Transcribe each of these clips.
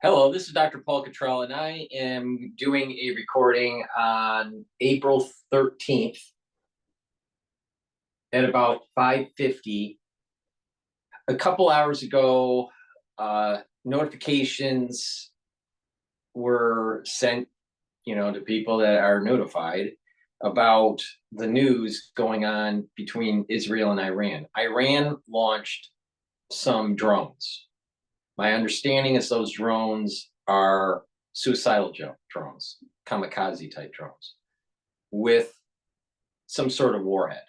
Hello, this is DrPaulCottrell, and I am doing a recording on April 13th at about 5:50. A couple hours ago, notifications were sent, to people that are notified about the news going on between Israel and Iran. Iran launched some drones. My understanding is those drones are suicidal drones, kamikaze type drones, with some sort of warhead.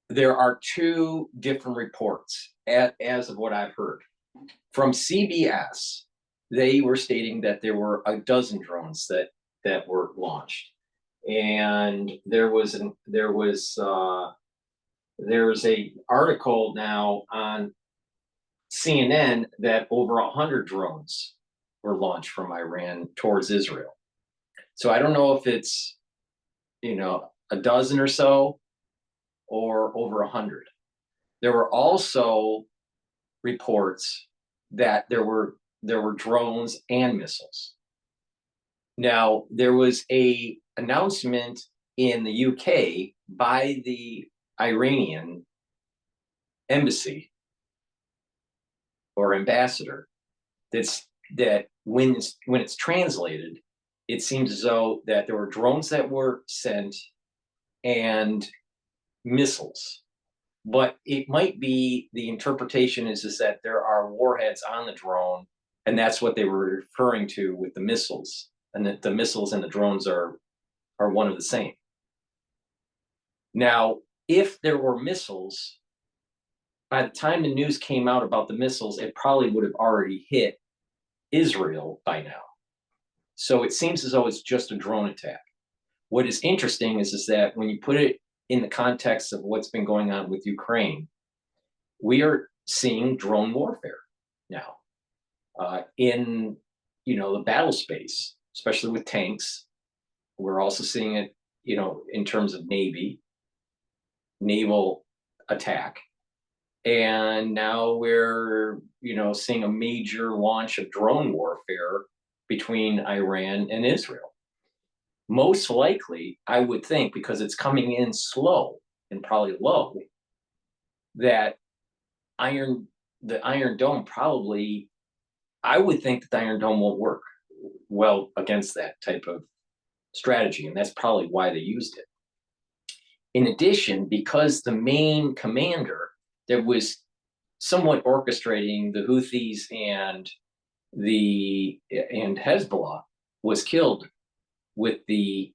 There are two different reports, as of what I've heard. From CBS, they were stating that there were a dozen drones that were launched, and there's a article now on CNN that over 100 drones were launched from Iran towards Israel. So I don't know if it's, a dozen or so or over 100. There were also reports that there were drones and missiles. Now, there was a announcement in the UK by the Iranian embassy or ambassador that when it's translated, it seems as though that there were drones that were sent and missiles. But it might be the interpretation is that there are warheads on the drone, and that's what they were referring to with the missiles, and that the missiles and the drones are one of the same. Now, if there were missiles, by the time the news came out about the missiles, it probably would have already hit Israel by now. So it seems as though it's just a drone attack. What is interesting is that when you put it in the context of what's been going on with Ukraine, we are seeing drone warfare now in the battle space, especially with tanks. We're also seeing it, in terms of naval attack. And now we're, seeing a major launch of drone warfare between Iran and Israel. Most likely, I would think, because it's coming in slow and probably low, that the Iron Dome probably, I would think that the Iron Dome won't work well against that type of strategy, and that's probably why they used it. In addition, because the main commander that was somewhat orchestrating the Houthis and Hezbollah was killed with the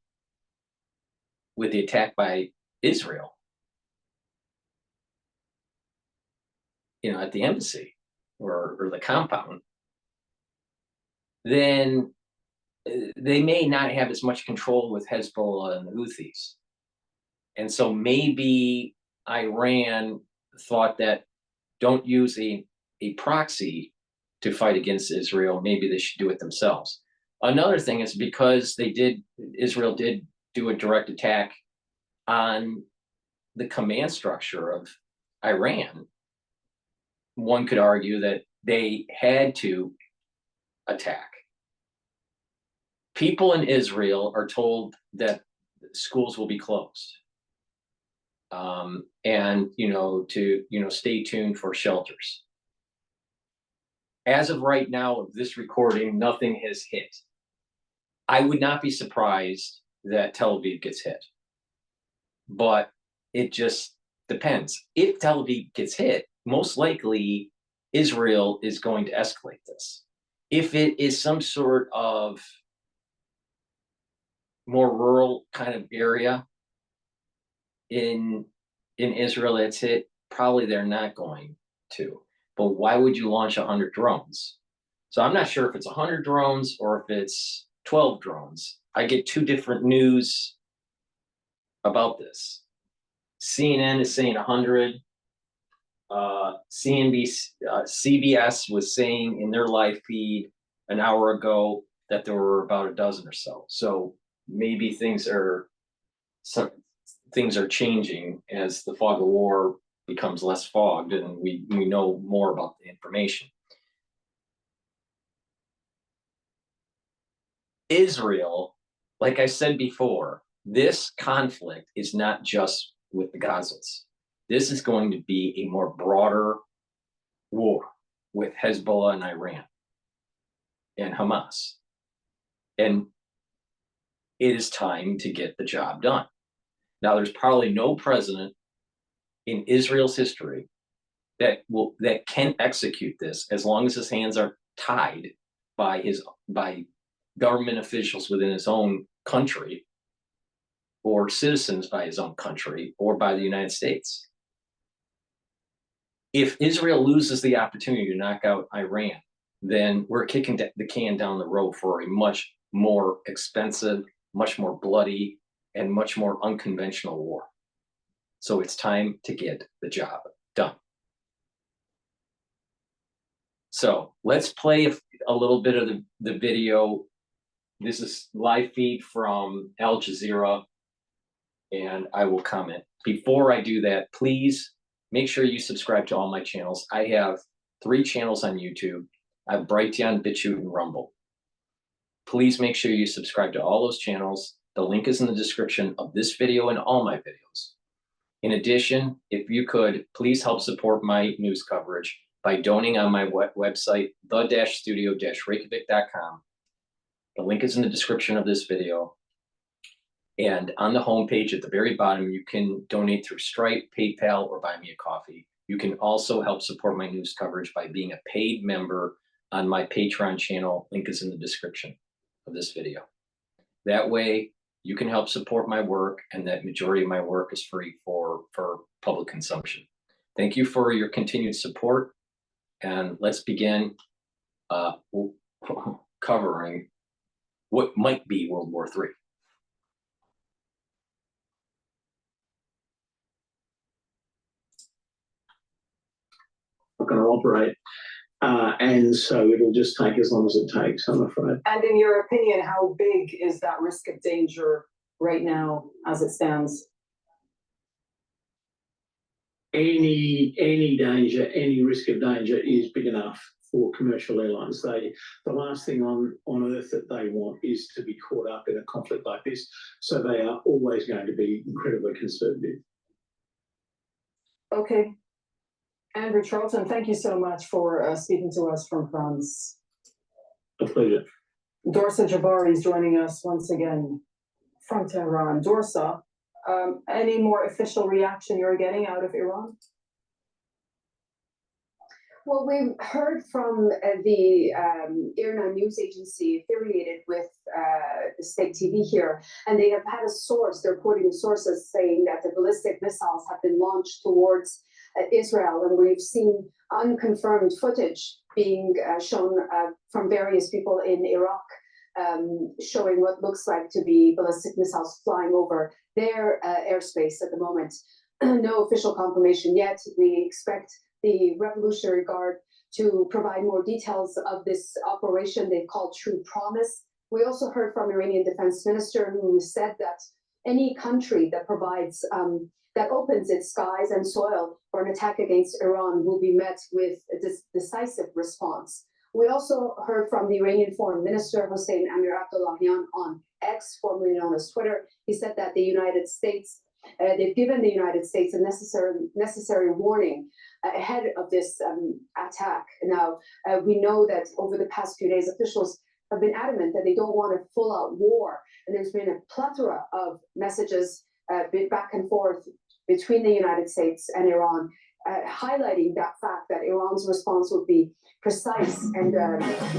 attack by Israel, at the embassy or the compound, then they may not have as much control with Hezbollah and the Houthis. And so maybe Iran thought that don't use a proxy to fight against Israel. Maybe they should do it themselves. Another thing is because Israel did do a direct attack on the command structure of Iran. One could argue that they had to attack. People in Israel are told that schools will be closed. And to stay tuned for shelters. As of right now of this recording, nothing has hit. I would not be surprised that Tel Aviv gets hit, but it just depends. If Tel Aviv gets hit, most likely Israel is going to escalate this. If it is some sort of more rural kind of area in Israel that's hit, probably they're not going to. But why would you launch 100 drones? So I'm not sure if it's 100 drones or if it's 12 drones. I get two different news about this. CNN is saying 100. CBS was saying in their live feed an hour ago that there were about a dozen or so. So maybe things are changing as the fog of war becomes less fogged and we know more about the information. Israel, like I said before, this conflict is not just with the Gazans. This is going to be a more broader war with Hezbollah and Iran and Hamas. And it is time to get the job done. Now, there's probably no president in Israel's history that can execute this as long as his hands are tied by government officials within his own country, or citizens by his own country, or by the United States. If Israel loses the opportunity to knock out Iran, then we're kicking the can down the road for a much more expensive, much more bloody, and much more unconventional war. So it's time to get the job done. So let's play a little bit of the video. This is live feed from Al Jazeera, and I will comment. Before I do that, please make sure you subscribe to all my channels. I have 3 channels on YouTube. I have Brighteon, Bitchute, and Rumble. Please make sure you subscribe to all those channels. The link is in the description of this video and all my videos. In addition, if you could, please help support my news coverage by donating on my website, the-studio-reykjavik.com. The link is in the description of this video. And on the homepage at the very bottom, you can donate through Stripe, PayPal, or buy me a coffee. You can also help support my news coverage by being a paid member on my Patreon channel. Link is in the description of this video. That way, you can help support my work, and that majority of my work is free for public consumption. Thank you for your continued support, and let's begin covering what might be World War III. Not going to operate, and so it'll just take as long as it takes, I'm afraid. And in your opinion, how big is that risk of danger right now as it stands? Any danger, any risk of danger is big enough for commercial airlines. The last thing on earth that they want is to be caught up in a conflict like this, so they are always going to be incredibly conservative. Okay. Andrew Charlton, thank you so much for speaking to us from France. A pleasure. Dorsa Jabari is joining us once again from Tehran. Dorsa, any more official reaction you're getting out of Iran? Well, we've heard from the IRNA news agency affiliated with the state TV here, and they have had a source, they're quoting sources saying that the ballistic missiles have been launched towards Israel, and we've seen unconfirmed footage being shown from various people in Iraq, showing what looks like to be ballistic missiles flying over their airspace at the moment. No official confirmation yet. We expect the Revolutionary Guard to provide more details of this operation they've called True Promise. We also heard from Iranian Defense Minister, who said that any country that provides that opens its skies and soil for an attack against Iran will be met with a decisive response. We also heard from the Iranian Foreign Minister, Hossein Amir Abdullahian, on X, formerly known as Twitter. He said that the United States, they've given the United States a necessary warning ahead of this attack. Now, we know that over the past few days, officials have been adamant that they don't want a full-out war, and there's been a plethora of messages back and forth between the United States and Iran, highlighting that fact that Iran's response would be precise and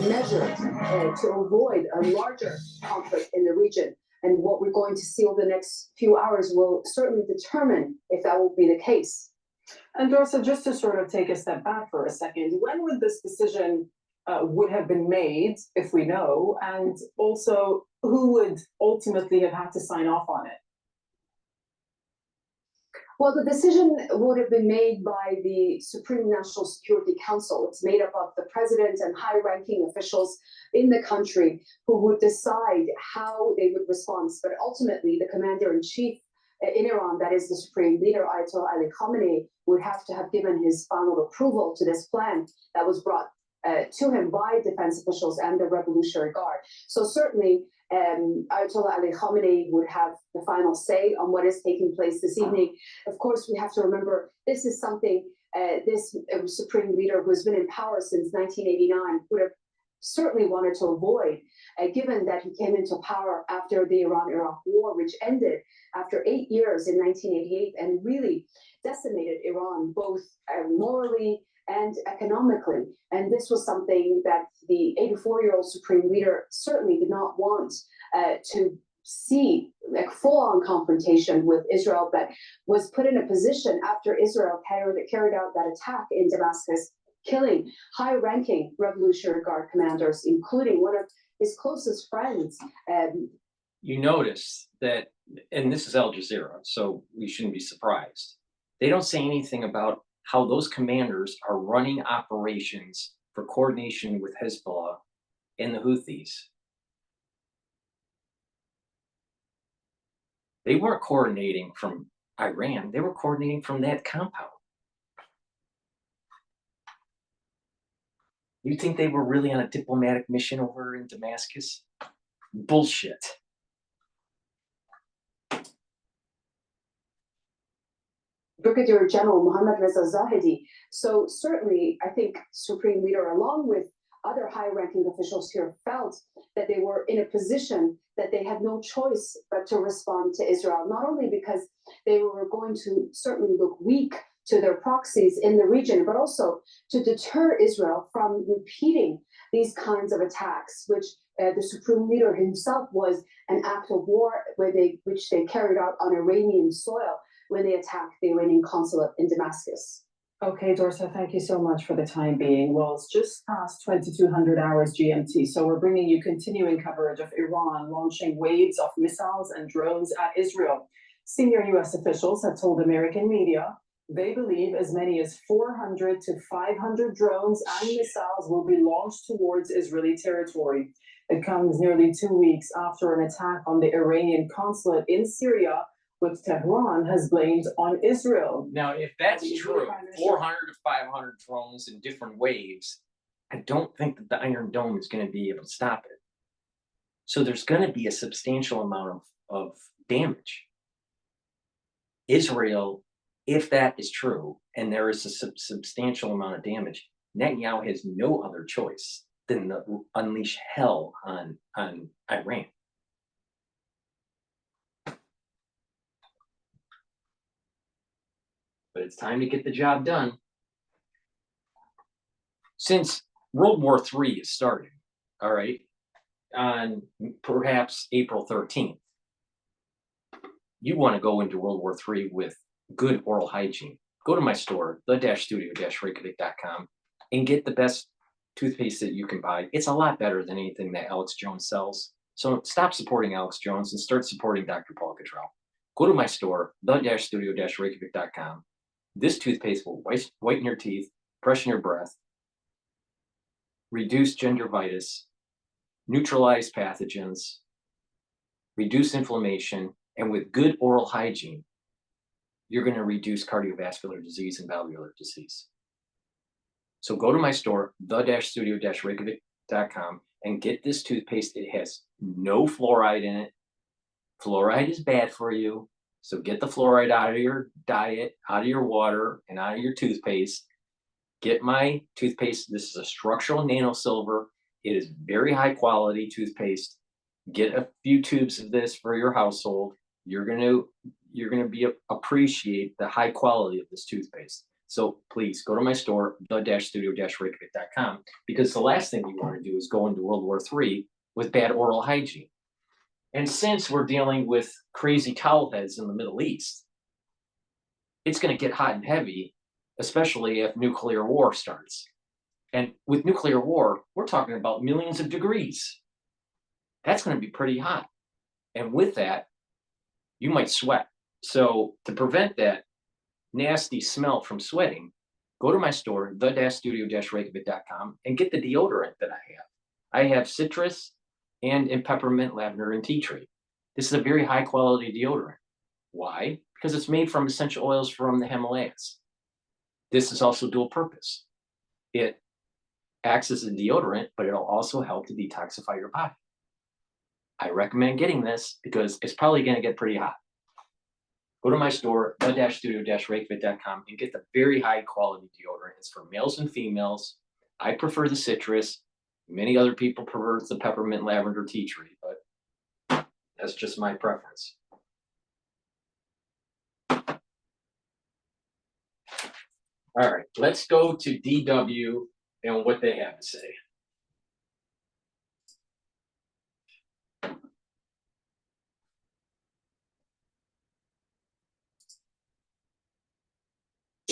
measured to avoid a larger conflict in the region. And what we're going to see over the next few hours will certainly determine if that will be the case. And Dorsa, just to sort of take a step back for a second, when would this decision would have been made, if we know, and also who would ultimately have had to sign off on it? Well, the decision would have been made by the Supreme National Security Council. It's made up of the president and high-ranking officials in the country who would decide how they would respond. But ultimately, the commander-in-chief in Iran, that is the supreme leader, Ayatollah Ali Khamenei, would have to have given his final approval to this plan that was brought to him by defense officials and the Revolutionary Guard. So certainly, Ayatollah Ali Khamenei would have the final say on what is taking place this evening. Of course, we have to remember this is something this supreme leader who has been in power since 1989 would have certainly wanted to avoid, given that he came into power after the Iran-Iraq war, which ended after 8 years in 1988 and really decimated Iran both morally and economically. And this was something that the 84-year-old supreme leader certainly did not want to see, like full-on confrontation with Israel, but was put in a position after Israel carried out that attack in Damascus, killing high-ranking Revolutionary Guard commanders, including one of his closest friends. You notice that, and this is Al Jazeera, so we shouldn't be surprised. They don't say anything about how those commanders are running operations for coordination with Hezbollah and the Houthis. They weren't coordinating from Iran, they were coordinating from that compound. You think they were really on a diplomatic mission over in Damascus? Bullshit. Brigadier General Mohammad Reza Zahedi. So certainly, I think Supreme Leader, along with other high-ranking officials here, felt that they were in a position that they had no choice but to respond to Israel, not only because they were going to certainly look weak to their proxies in the region, but also to deter Israel from repeating these kinds of attacks, which the Supreme Leader himself was an act of war which they carried out on Iranian soil when they attacked the Iranian consulate in Damascus. Okay, Dorsa, thank you so much for the time being. Well, it's just past 2200 hours GMT, so we're bringing you continuing coverage of Iran launching waves of missiles and drones at Israel. Senior U.S. officials have told American media they believe as many as 400 to 500 drones and missiles will be launched towards Israeli territory. It comes nearly 2 weeks after an attack on the Iranian consulate in Syria, which Tehran has blamed on Israel. Now, if that's true, 400 to 500 drones in different waves, I don't think that the Iron Dome is going to be able to stop it. So there's going to be a substantial amount of damage. Israel, if that is true, and there is a substantial amount of damage, Netanyahu has no other choice than to unleash hell on Iran. But it's time to get the job done. Since World War III is starting, all right, on perhaps April 13th, you want to go into World War III with good oral hygiene. Go to my store, the-studio-reykjavik.com, and get the best toothpaste that you can buy. It's a lot better than anything that Alex Jones sells. So stop supporting Alex Jones and start supporting Dr. Paul Cottrell. Go to my store, the-studio-reykjavik.com. This toothpaste will whiten your teeth, freshen your breath, reduce gingivitis, neutralize pathogens, reduce inflammation, and with good oral hygiene, you're going to reduce cardiovascular disease and valvular disease. So go to my store, the-studio-reykjavik.com, and get this toothpaste. It has no fluoride in it. Fluoride is bad for you. So get the fluoride out of your diet, out of your water, and out of your toothpaste. Get my toothpaste. This is a structural nano silver. It is very high quality toothpaste. Get a few tubes of this for your household. You're gonna appreciate the high quality of this toothpaste. So please go to my store, the-studio-reykjavik.com, because the last thing you want to do is go into World War III with bad oral hygiene. And since we're dealing with crazy towel heads in the Middle East, it's going to get hot and heavy, especially if nuclear war starts. And with nuclear war, we're talking about millions of degrees. That's going to be pretty hot. And with that, you might sweat. So to prevent that nasty smell from sweating, go to my store, the-studio-reykjavik.com, and get the deodorant that I have. I have citrus and in peppermint, lavender, and tea tree. This is a very high quality deodorant. Why? Because it's made from essential oils from the Himalayas. This is also dual purpose. It acts as a deodorant, but it'll also help to detoxify your body. I recommend getting this because it's probably going to get pretty hot. Go to my store, the-studio-reikvit.com, and get the very high quality deodorant. It's for males and females. I prefer the citrus. Many other people prefer the peppermint, lavender, tea tree, but that's just my preference. All right, let's go to DW and what they have to say.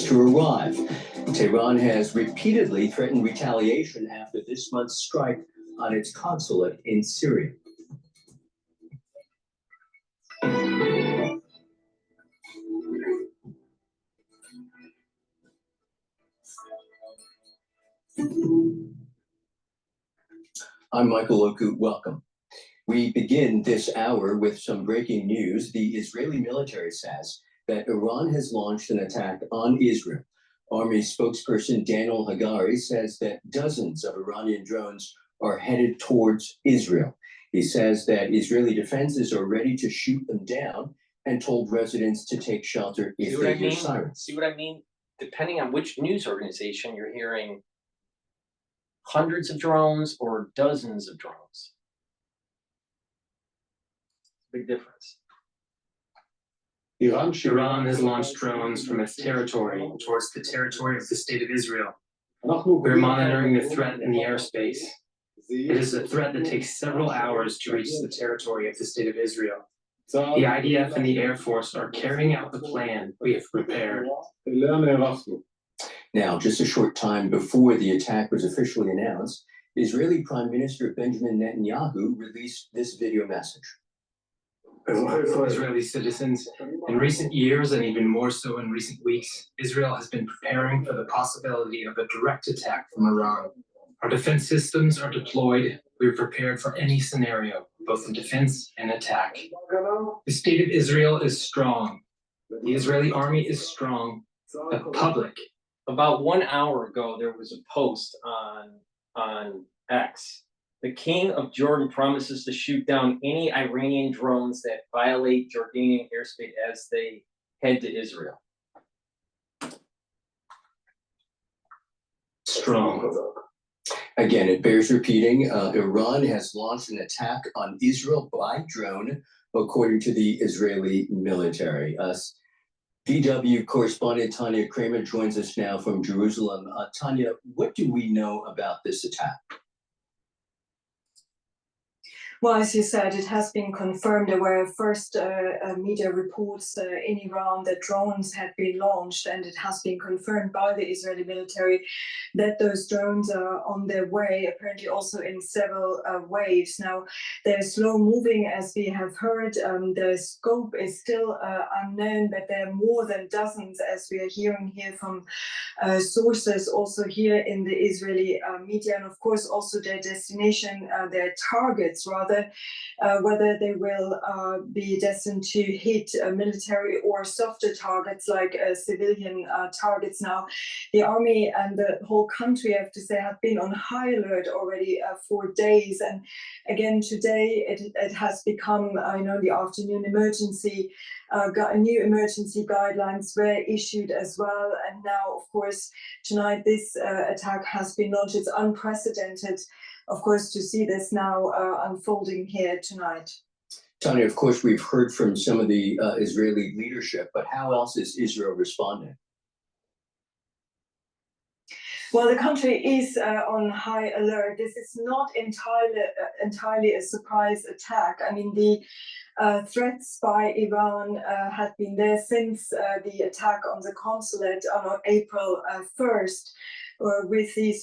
To arrive. Tehran has repeatedly threatened retaliation after this month's strike on its consulate in Syria. I'm Michael Oku. Welcome. We begin this hour with some breaking news. The Israeli military says that Iran has launched an attack on Israel. Army spokesperson Daniel Hagari says that dozens of Iranian drones are headed towards Israel. He says that Israeli defenses are ready to shoot them down and told residents to take shelter if they hear sirens. See what I mean? Depending on which news organization you're hearing, hundreds of drones or dozens of drones. Big difference. Iran has launched drones from its territory towards the territory of the State of Israel. We're monitoring the threat in the airspace. It is a threat that takes several hours to reach the territory of the State of Israel. The IDF and the Air Force are carrying out the plan we have prepared. Now, just a short time before the attack was officially announced, Israeli Prime Minister Benjamin Netanyahu released this video message. Israeli citizens, in recent years and even more so in recent weeks, Israel has been preparing for the possibility of a direct attack from Iran. Our defense systems are deployed. We're prepared for any scenario, both in defense and attack. The State of Israel is strong. The Israeli army is strong. The public. About 1 hour ago, there was a post on X. The king of Jordan promises to shoot down any Iranian drones that violate Jordanian airspace as they head to Israel. Strong. Again, it bears repeating, Iran has launched an attack on Israel by drone, according to the Israeli military. VW correspondent Tanya Ker joins us now from Jerusalem. Tanya, what do we know about this attack? Well, as you said, it has been confirmed. There were first media reports in Iran that drones had been launched, and it has been confirmed by the Israeli military that those drones are on their way, apparently also in several waves. Now, they're slow moving, as we have heard. The scope is still unknown, but there are more than dozens, as we are hearing here from sources also here in the Israeli media, and of course also their destination, their targets rather, whether they will be destined to hit military or softer targets like civilian targets. Now, the army and the whole country, I have to say, have been on high alert already for days. And again, today it has become, the afternoon emergency, new emergency guidelines were issued as well. And now, of course, tonight this attack has been launched. It's unprecedented, of course, to see this now unfolding here tonight. Tanya, of course, we've heard from some of the Israeli leadership, but how else is Israel responding? Well, the country is on high alert. This is not entirely a surprise attack. I mean, the threats by Iran had been there since the attack on the consulate on April 1st, with the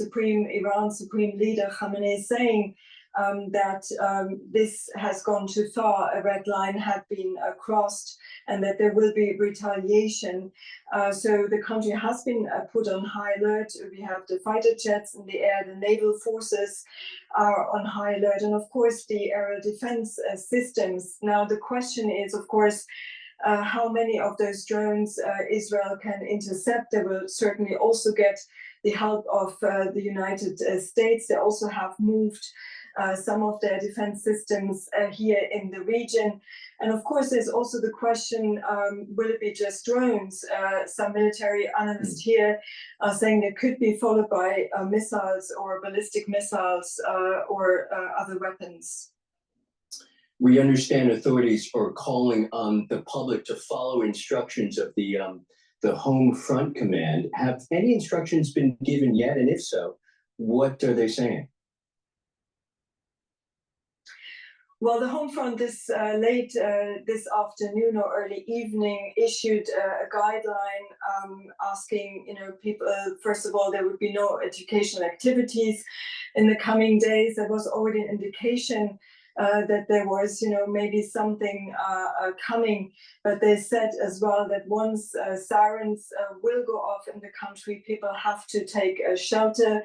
Iran Supreme Leader Khamenei saying that this has gone too far, a red line had been crossed, and that there will be retaliation. So the country has been put on high alert. We have the fighter jets in the air, the naval forces are on high alert, and of course the aerial defense systems. Now the question is, of course, how many of those drones Israel can intercept. They will certainly also get the help of the United States. They also have moved some of their defense systems here in the region. And of course, there's also the question, will it be just drones? Some military analysts here are saying it could be followed by missiles or ballistic missiles or other weapons. We understand authorities are calling on the public to follow instructions of the Home Front Command. Have any instructions been given yet? And if so, what are they saying? Well, the Home Front this late this afternoon or early evening issued a guideline asking, people, first of all, there would be no educational activities in the coming days. There was already an indication that there was, maybe something coming, but they said as well that once sirens will go off in the country, people have to take shelter.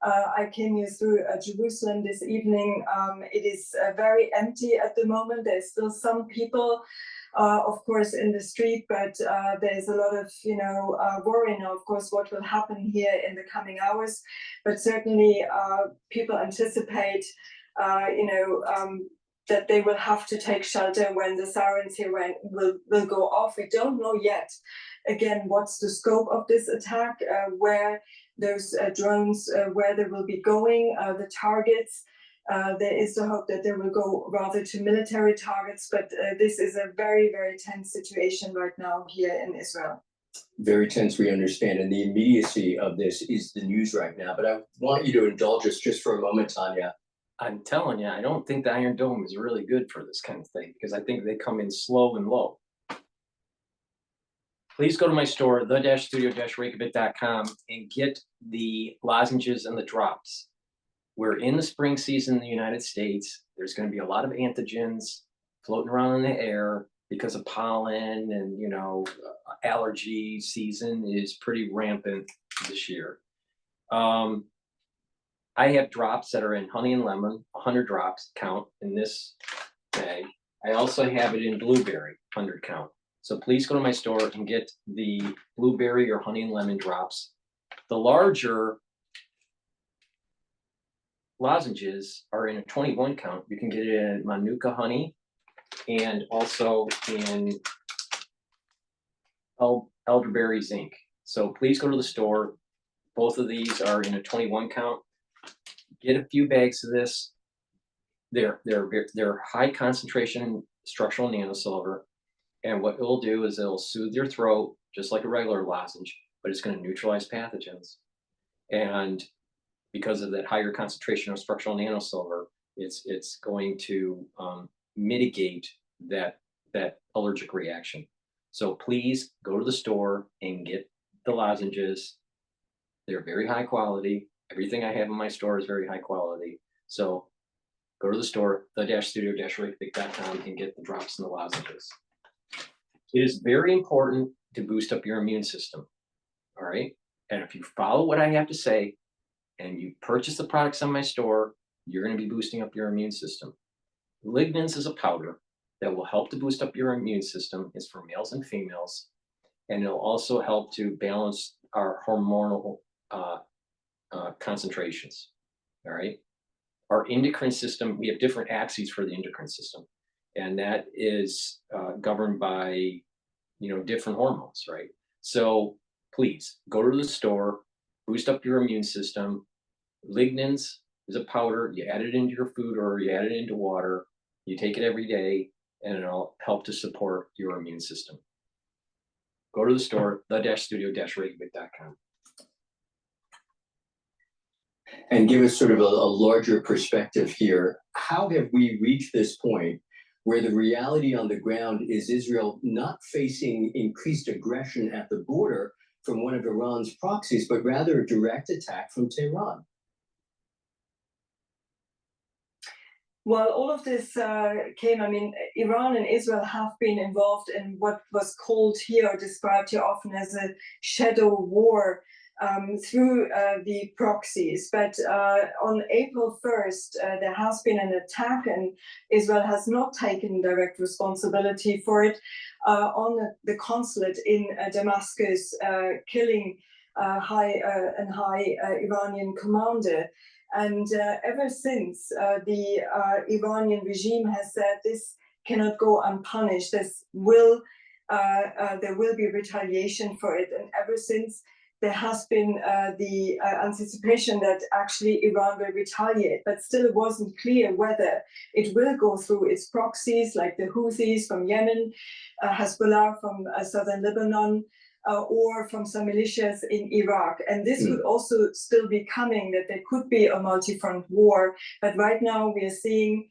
I came here through Jerusalem this evening. It is very empty at the moment. There's still some people, of course, in the street, but there's a lot of, worry now, of course, what will happen here in the coming hours. But certainly people anticipate, that they will have to take shelter when the sirens here will go off. We don't know yet, again, what's the scope of this attack, where those drones, where they will be going, the targets. There is the hope that they will go rather to military targets, but this is a very, very tense situation right now here in Israel. Very tense, we understand, and the immediacy of this is the news right now. But I want you to indulge us just for a moment, Tanya. I'm telling you, I don't think the Iron Dome is really good for this kind of thing, because I think they come in slow and low. Please go to my store, the-studio-reykjavik.com, and get the lozenges and the drops. We're in the spring season in the United States. There's going to be a lot of antigens floating around in the air because of pollen, and allergy season is pretty rampant this year. I have drops that are in honey and lemon, 100 drops count in this bag. I also have it in blueberry, 100 count. So please go to my store and get the blueberry or honey and lemon drops. The larger lozenges are in a 21 count. You can get it in Manuka honey and also in elderberry zinc. So please go to the store. Both of these are in a 21 count. Get a few bags of this. They're high concentration structural nanosilver, and what it'll do is it'll soothe your throat just like a regular lozenge, but it's going to neutralize pathogens. And because of that higher concentration of structural nanosilver, it's going to mitigate that allergic reaction. So please go to the store and get the lozenges. They're very high quality. Everything I have in my store is very high quality. So go to the store, the-studio-reykjavik.com, and get the drops and the lozenges. It is very important to boost up your immune system. All right. And if you follow what I have to say and you purchase the products on my store, you're going to be boosting up your immune system. Lignans is a powder that will help to boost up your immune system. It's for males and females. And it'll also help to balance our hormonal concentrations. All right. Our endocrine system, we have different axes for the endocrine system, and that is governed by different hormones, right? So please go to the store, boost up your immune system. Lignans is a powder. You add it into your food or you add it into water. You take it every day, and it'll help to support your immune system. Go to the store, the-studio-reykjavik.com. And give us sort of a larger perspective here. How have we reached this point where the reality on the ground is Israel not facing increased aggression at the border from one of Iran's proxies, but rather a direct attack from Tehran? Well, all of this Iran and Israel have been involved in what was called here or described here often as a shadow war through the proxies. But on April 1st, there has been an attack, and Israel has not taken direct responsibility for it, on the consulate in Damascus, killing high Iranian commander. And ever since the Iranian regime has said this cannot go unpunished, there will be retaliation for it. And ever since there has been the anticipation that actually Iran will retaliate, but still it wasn't clear whether it will go through its proxies like the Houthis from Yemen, Hezbollah from southern Lebanon, or from some militias in Iraq. And this could also still be coming, that there could be a multi-front war. But right now we are seeing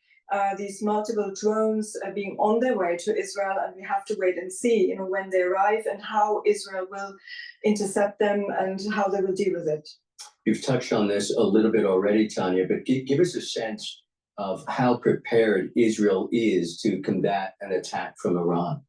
these multiple drones being on their way to Israel, and we have to wait and see, when they arrive and how Israel will intercept them and how they will deal with it. You've touched on this a little bit already, Tanya, but give us a sense of how prepared Israel is to combat an attack from Iran.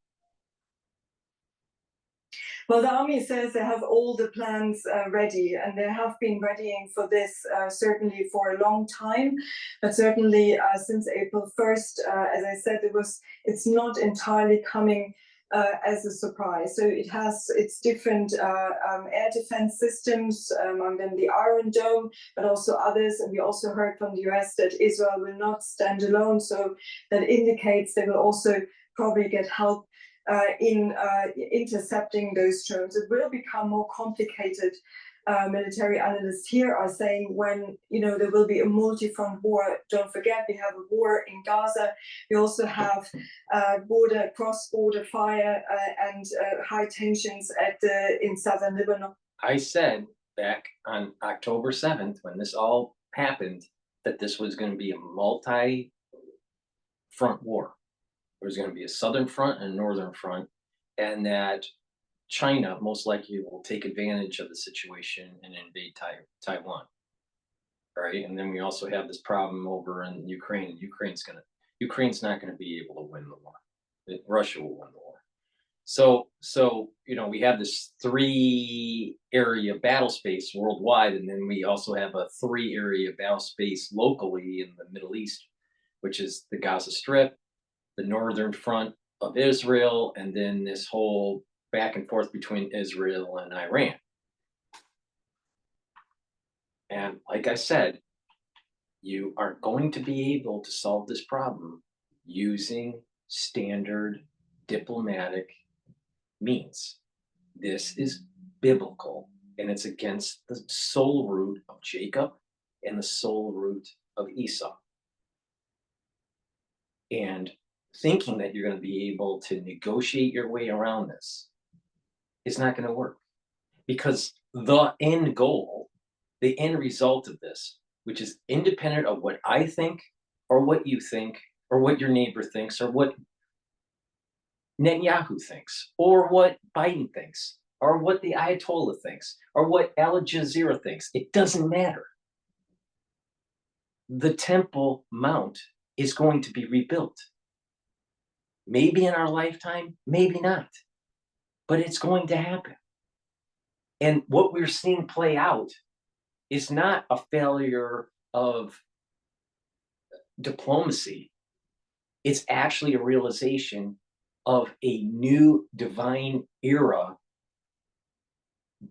Well, the army says they have all the plans ready, and they have been readying for this certainly for a long time, but certainly since April 1st, as I said, it's not entirely coming as a surprise. So it has its different air defense systems, among them the Iron Dome, but also others. And we also heard from the US that Israel will not stand alone. So that indicates they will also probably get help in intercepting those drones. It will become more complicated. Military analysts here are saying when there will be a multi-front war. Don't forget, we have a war in Gaza. We also have cross-border fire and high tensions in southern Lebanon. I said back on October 7th, when this all happened, that this was going to be a multi-front war. There was going to be a southern front and a northern front, and that China most likely will take advantage of the situation and invade Taiwan, right? And then we also have this problem over in Ukraine, and Ukraine's not going to be able to win the war. Russia will win the war. So we have this 3-area battle space worldwide, and then we also have a 3-area battle space locally in the Middle East, which is the Gaza Strip, the northern front of Israel, and then this whole back and forth between Israel and Iran. And like I said, you aren't going to be able to solve this problem using standard diplomatic means. This is biblical, and it's against the soul root of Jacob and the soul root of Esau. And thinking that you're going to be able to negotiate your way around this is not going to work, because the end goal, the end result of this, which is independent of what I think or what you think or what your neighbor thinks or what Netanyahu thinks or what Biden thinks or what the Ayatollah thinks or what Al Jazeera thinks, it doesn't matter. The Temple Mount is going to be rebuilt. Maybe in our lifetime, maybe not, but it's going to happen. And what we're seeing play out is not a failure of diplomacy. It's actually a realization of a new divine era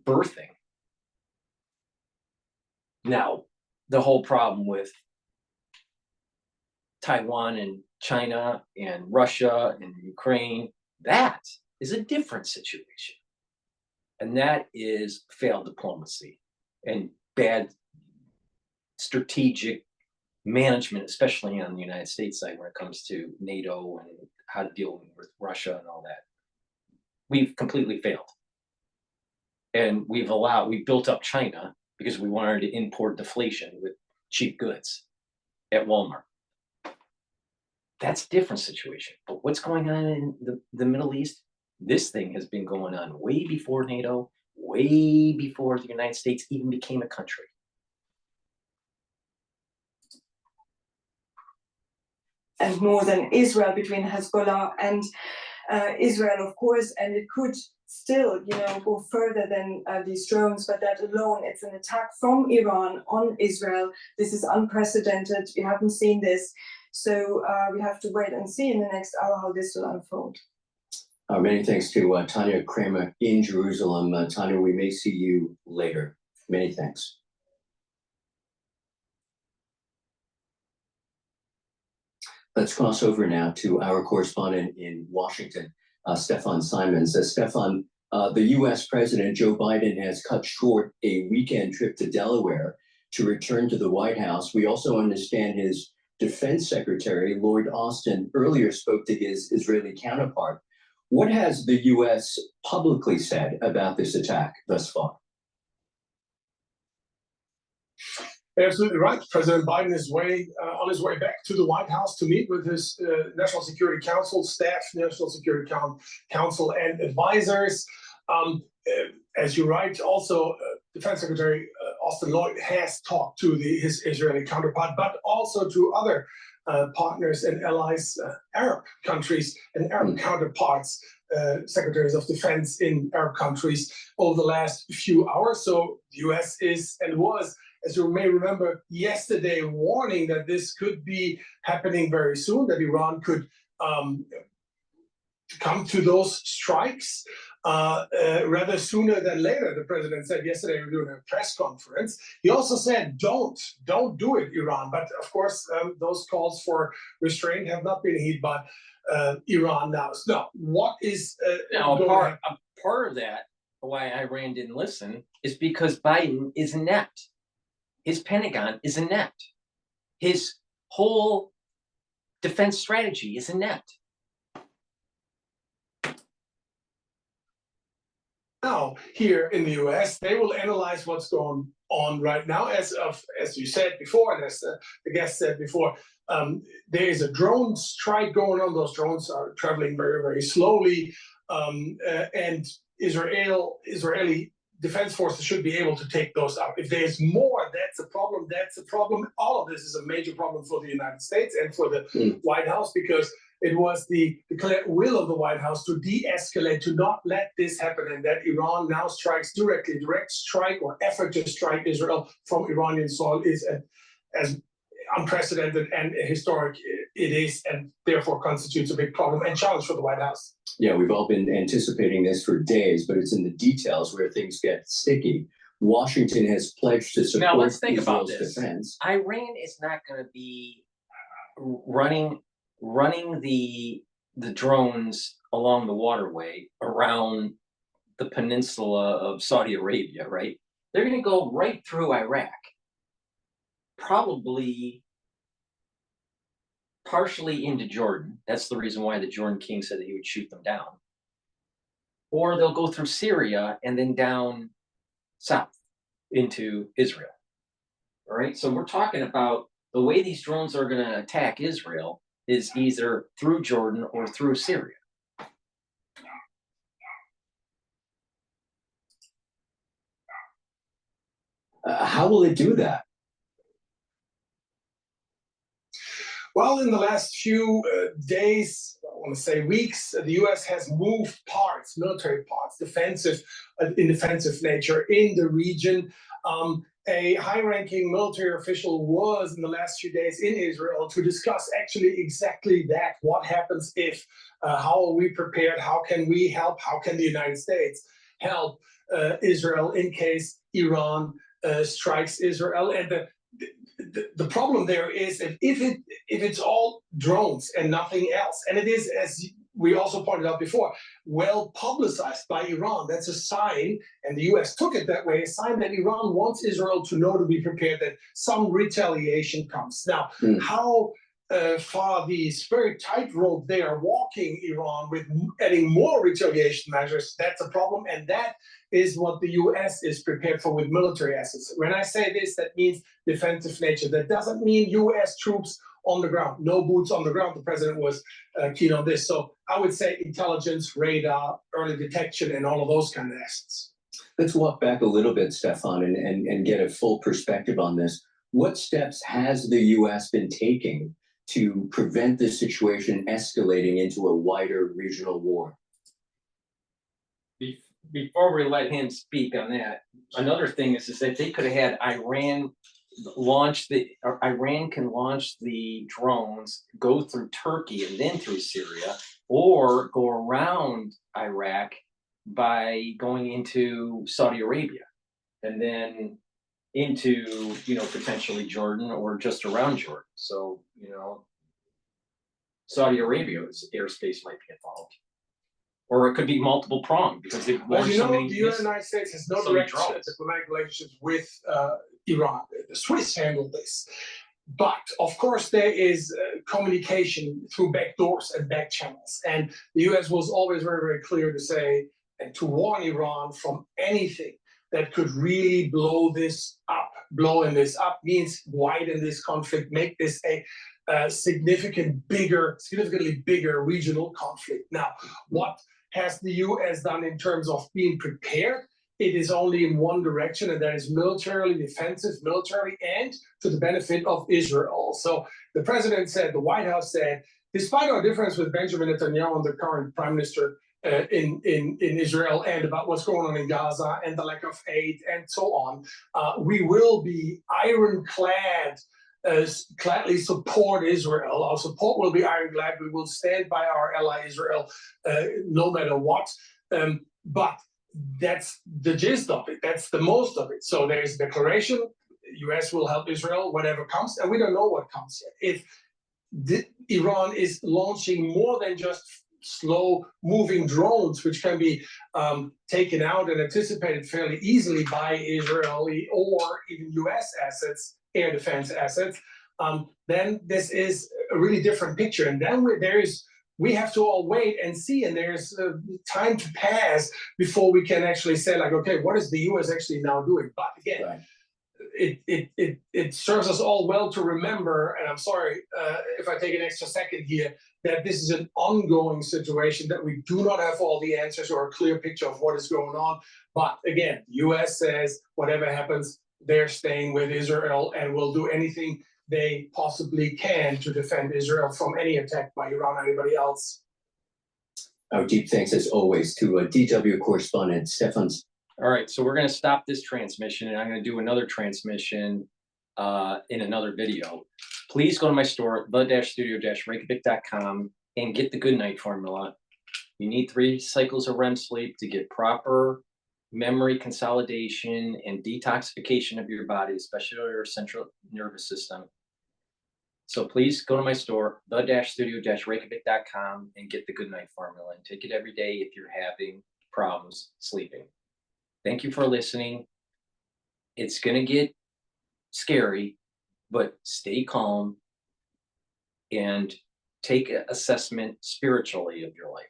birthing. Now, the whole problem with Taiwan and China and Russia and Ukraine, that is a different situation. And that is failed diplomacy and bad strategic management, especially on the United States side when it comes to NATO and how to deal with Russia and all that. We've completely failed. And we built up China because we wanted to import deflation with cheap goods at Walmart. That's a different situation. But what's going on in the Middle East? This thing has been going on way before NATO, way before the United States even became a country. And more than Israel, between Hezbollah and Israel, of course, and it could still, go further than these drones, but that alone, it's an attack from Iran on Israel. This is unprecedented. We haven't seen this. So we have to wait and see in the next hour how this will unfold. Many thanks to Tanya Ker in Jerusalem. Tanya, we may see you later. Many thanks. Let's cross over now to our correspondent in Washington, Stefan Simons. Stefan, the U.S. President Joe Biden has cut short a weekend trip to Delaware to return to the White House. We also understand his Defense Secretary, Lloyd Austin, earlier spoke to his Israeli counterpart. What has the U.S. publicly said about this attack thus far? Absolutely right. President Biden is on his way back to the White House to meet with his National Security Council staff, National Security Council, and advisors. As you write, also Defense Secretary Austin Lloyd has talked to his Israeli counterpart, but also to other partners and allies, Arab countries and Arab counterparts, secretaries of defense in Arab countries over the last few hours. So the U.S. is and was, as you may remember, yesterday warning that this could be happening very soon, that Iran could come to those strikes rather sooner than later. The president said yesterday during a press conference. He also said, don't do it, Iran. But of course, those calls for restraint have not been heeded by Iran now. So what is now a part of that, why Iran didn't listen, is because Biden is inept. His Pentagon is inept. His whole defense strategy is inept. Now, here in the U.S., they will analyze what's going on right now. As you said before, and as the guest said before, there is a drone strike going on. Those drones are traveling very, very slowly, and Israeli defense forces should be able to take those out. If there's more, that's a problem. That's a problem. All of this is a major problem for the United States and for the White House, because it was the declared will of the White House to de-escalate, to not let this happen, and that Iran now strikes directly. Direct strike or effort to strike Israel from Iranian soil is as unprecedented and historic it is, and therefore constitutes a big problem and challenge for the White House. Yeah, we've all been anticipating this for days, but it's in the details where things get sticky. Washington has pledged to support now, let's think Israel's about this. defense. Iran is not going to be running the drones along the waterway around the peninsula of Saudi Arabia, right? They're going to go right through Iraq, probably partially into Jordan. That's the reason why the Jordan king said that he would shoot them down. Or they'll go through Syria and then down south into Israel. All right, so we're talking about the way these drones are going to attack Israel is either through Jordan or through Syria. How will it do that? Well, in the last few days, I want to say weeks, the U.S. has moved parts, military parts, in defensive nature in the region. A high-ranking military official was in the last few days in Israel to discuss actually exactly that. What happens if? How are we prepared? How can we help? How can the United States help Israel in case Iran strikes Israel? And the problem there is if it's all drones and nothing else, and it is, as we also pointed out before, well publicized by Iran, that's a sign, and the U.S. took it that way, a sign that Iran wants Israel to know, to be prepared, that some retaliation comes. Now, how far the very tightrope they are walking, Iran, with adding more retaliation measures, that's a problem, and that is what the U.S. is prepared for with military assets. When I say this, that means defensive nature. That doesn't mean U.S. troops on the ground, no boots on the ground. The president was keen on this. So I would say intelligence, radar, early detection, and all of those kind of assets. Let's walk back a little bit, Stefan, and get a full perspective on this. What steps has the U.S. been taking to prevent this situation escalating into a wider regional war? Before we let him speak on that, another thing is that they could have had Iran can launch the drones, go through Turkey and then through Syria, or go around Iraq by going into Saudi Arabia and then into, potentially Jordan or just around Jordan. So, Saudi Arabia's airspace might be involved. Or it could be multiple pronged because they've As launched you so know, many the missiles. United States has no so many direct drones. diplomatic relationships with Iran. The Swiss handle this. But of course, there is communication through back doors and back channels. And the US was always very, very clear to say and to warn Iran from anything that could really blow this up. Blowing this up means widen this conflict, make this a significantly bigger regional conflict. Now, what has the US done in terms of being prepared? It is only in one direction, and that is militarily defensive, militarily, and to the benefit of Israel. So the president said, the White House said, despite our difference with Benjamin Netanyahu, the current prime minister in Israel, and about what's going on in Gaza and the lack of aid and so on, we will be ironclad. Gladly support Israel. Our support will be ironclad. We will stand by our ally Israel no matter what. But that's the gist of it. That's the most of it. So there's a declaration. US will help Israel, whatever comes, and we don't know what comes yet. If Iran is launching more than just slow-moving drones, which can be taken out and anticipated fairly easily by Israeli or even US assets, air defense assets, then this is a really different picture. And then we have to all wait and see, and there's time to pass before we can actually say, like, okay, what is the US actually now doing? But again, Right. It serves us all well to remember, and I'm sorry if I take an extra second here, that this is an ongoing situation, that we do not have all the answers or a clear picture of what is going on. But again, US says whatever happens, they're staying with Israel and will do anything they possibly can to defend Israel from any attack by Iran or anybody else. Our deep thanks, as always, to DW correspondent Stefan. All right, so we're going to stop this transmission, and I'm going to do another transmission in another video. Please go to my store, the-studio-reykjavik.com, and get the Good Night formula. You need 3 cycles of REM sleep to get proper memory consolidation and detoxification of your body, especially your central nervous system. So please go to my store, the-studio-reykjavik.com, and get the Good Night formula and take it every day if you're having problems sleeping. Thank you for listening. It's going to get scary, but stay calm and take an assessment spiritually of your life,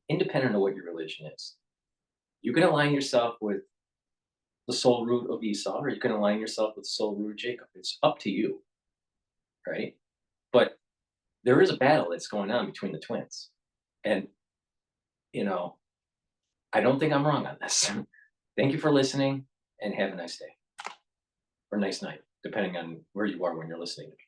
independent of what your religion is. You can align yourself with the soul root of Esau, or you can align yourself with the soul root of Jacob. It's up to you, right? But there is a battle that's going on between the twins. And, I don't think I'm wrong on this. Thank you for listening, and have a nice day. Or nice night, depending on where you are when you're listening to me.